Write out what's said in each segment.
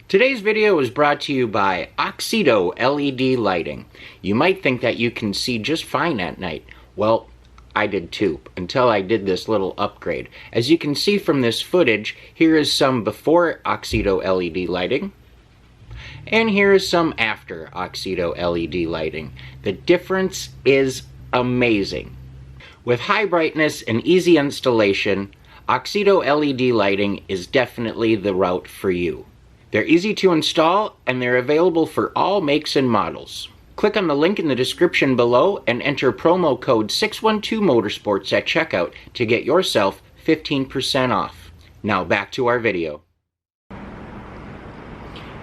Today's video is brought to you by Oxido LED lighting. You might think that you can see just fine at night. Well, I did too, until I did this little upgrade. As you can see from this footage, here is some before Oxido LED lighting, and here is some after Oxido LED lighting. The difference is amazing. With high brightness and easy installation, Oxido LED lighting is definitely the route for you. They're easy to install, and they're available for all makes and models. Click on the link in the description below and enter promo code 612MOTORSPORTS at checkout to get yourself 15% off. Now back to our video.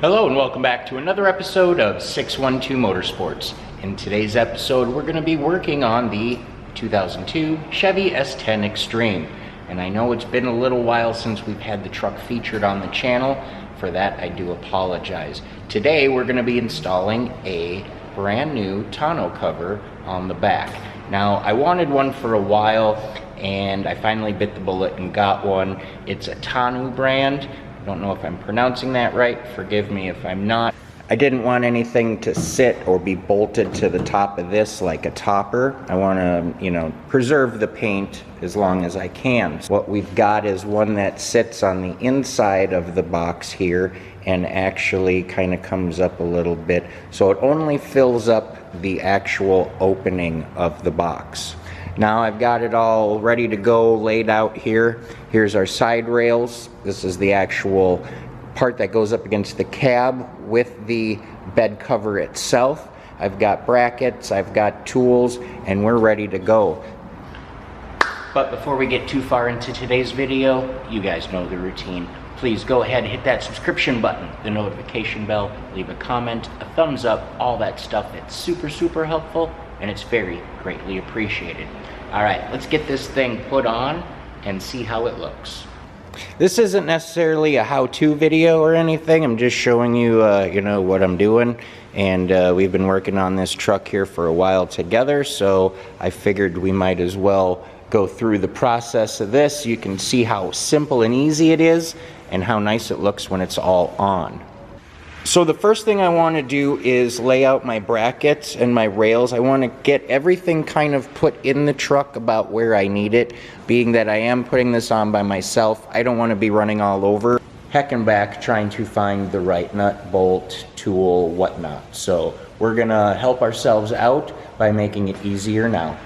Hello and welcome back to another episode of 612 Motorsports. In today's episode, we're going to be working on the 2002 Chevy S-10 Extreme. And I know it's been a little while since we've had the truck featured on the channel. For that, I do apologize. Today, we're going to be installing a brand new tonneau cover on the back. Now, I wanted one for a while, and I finally bit the bullet and got one. It's a tonneau brand. I don't know if I'm pronouncing that right. Forgive me if I'm not. I didn't want anything to sit or be bolted to the top of this like a topper. I want to, preserve the paint as long as I can. What we've got is one that sits on the inside of the box here and actually kind of comes up a little bit. So it only fills up the actual opening of the box. Now I've got it all ready to go, laid out here. Here's our side rails. This is the actual part that goes up against the cab with the bed cover itself. I've got brackets, I've got tools, and we're ready to go. But before we get too far into today's video, you guys know the routine. Please go ahead and hit that subscription button, the notification bell, leave a comment, a thumbs up, all that stuff. It's super helpful, and it's very greatly appreciated. All right, let's get this thing put on and see how it looks. This isn't necessarily a how-to video or anything. I'm just showing you, what I'm doing. And we've been working on this truck here for a while together, so I figured we might as well go through the process of this. You can see how simple and easy it is and how nice it looks when it's all on. So the first thing I want to do is lay out my brackets and my rails. I want to get everything kind of put in the truck about where I need it. Being that I am putting this on by myself, I don't want to be running all over, heck and back, trying to find the right nut, bolt, tool, whatnot. So we're going to help ourselves out by making it easier now.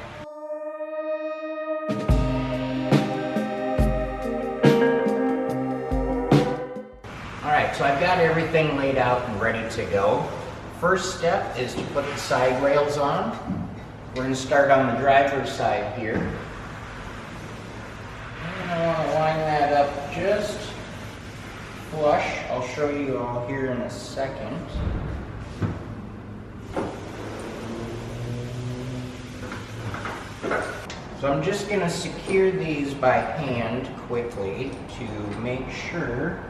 So I've got everything laid out and ready to go. First step is to put the side rails on. We're going to start on the driver's side here. And I want to line that up just flush. I'll show you all here in a second. So I'm just going to secure these by hand quickly to make sure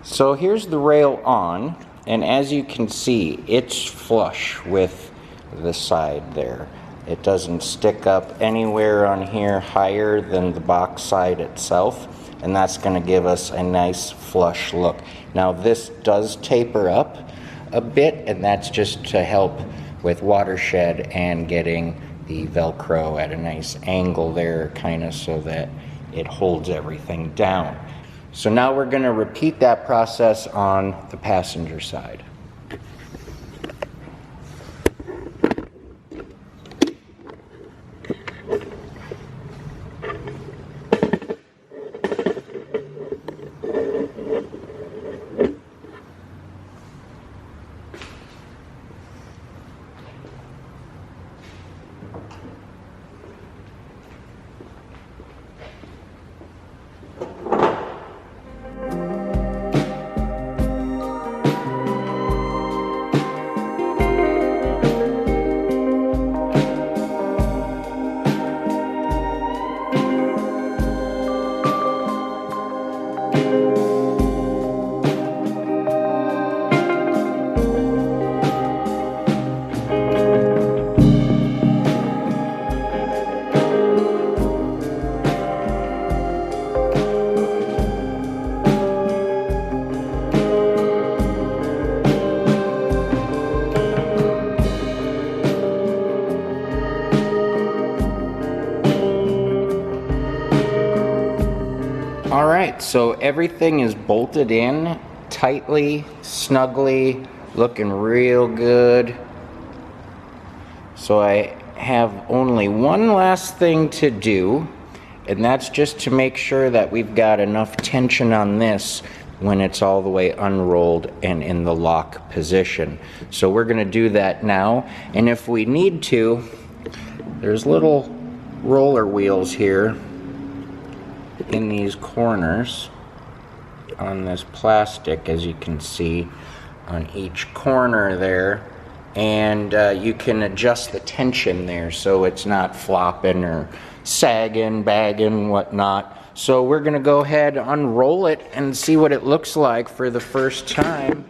So here's the rail on, and as you can see, it's flush with the side there. It doesn't stick up anywhere on here higher than the box side itself, and that's going to give us a nice flush look. Now this does taper up a bit, and that's just to help with watershed and getting the Velcro at a nice angle there, kind of so that it holds everything down. So now we're going to repeat that process on the passenger side. Alright, so everything is bolted in tightly, snugly, looking real good. So I have only one last thing to do, and that's just to make sure that we've got enough tension on this when it's all the way unrolled and in the lock position. So we're going to do that now, and if we need to, there's little roller wheels here in these corners on this plastic, as you can see on each corner there, and you can adjust the tension there so it's not flopping or sagging, bagging, whatnot. So we're gonna go ahead, unroll it, and see what it looks like for the first time.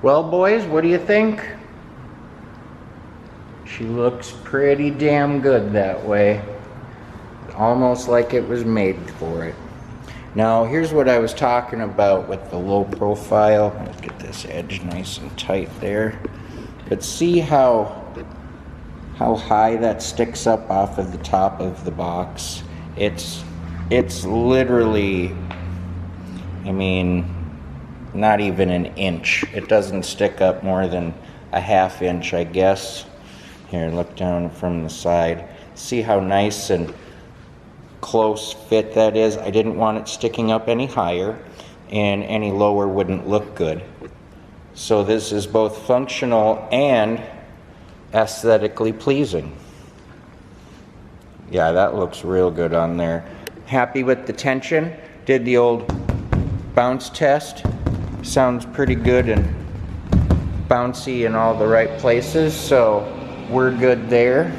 Well, boys, what do you think? She looks pretty damn good that way. Almost like it was made for it. Now, here's what I was talking about with the low profile. Let's get this edge nice and tight there. But see how high that sticks up off of the top of the box? It's literally, I mean, not even an inch. It doesn't stick up more than a half inch, I guess. Here, look down from the side. See how nice and close fit that is? I didn't want it sticking up any higher, and any lower wouldn't look good. So this is both functional and aesthetically pleasing. Yeah, that looks real good on there. Happy with the tension. Did the old bounce test. Sounds pretty good and bouncy in all the right places, so we're good there.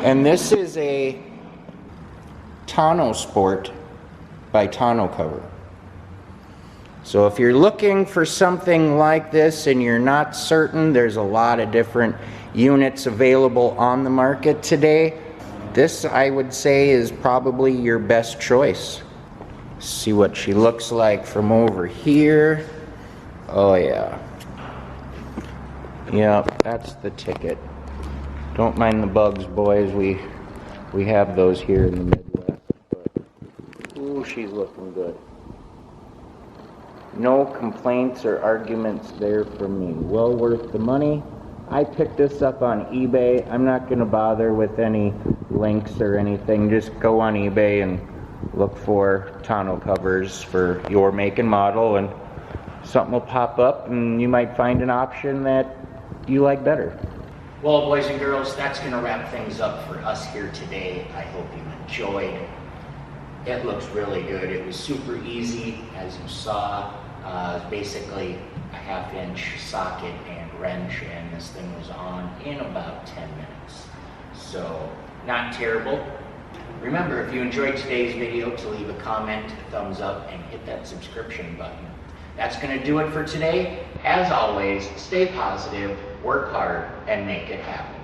And this is a tonneau sport by tonneau cover. So if you're looking for something like this and you're not certain, there's a lot of different units available on the market today. This, I would say, is probably your best choice. See what she looks like from over here. Oh yeah. Yep, that's the ticket. Don't mind the bugs, boys. We have those here in the Midwest. But, ooh, she's looking good. No complaints or arguments there from me. Well worth the money. I picked this up on eBay. I'm not going to bother with any links or anything. Just go on eBay and look for tonneau covers for your make and model, and something will pop up and you might find an option that you like better. Well, boys and girls, that's going to wrap things up for us here today. I hope you enjoyed. It looks really good. It was super easy, as you saw. Basically a 1/2 inch socket and wrench, and this thing was on in about 10 minutes. So, not terrible. Remember, if you enjoyed today's video, to leave a comment, thumbs up, and hit that subscription button. That's going to do it for today. As always, stay positive, work hard, and make it happen.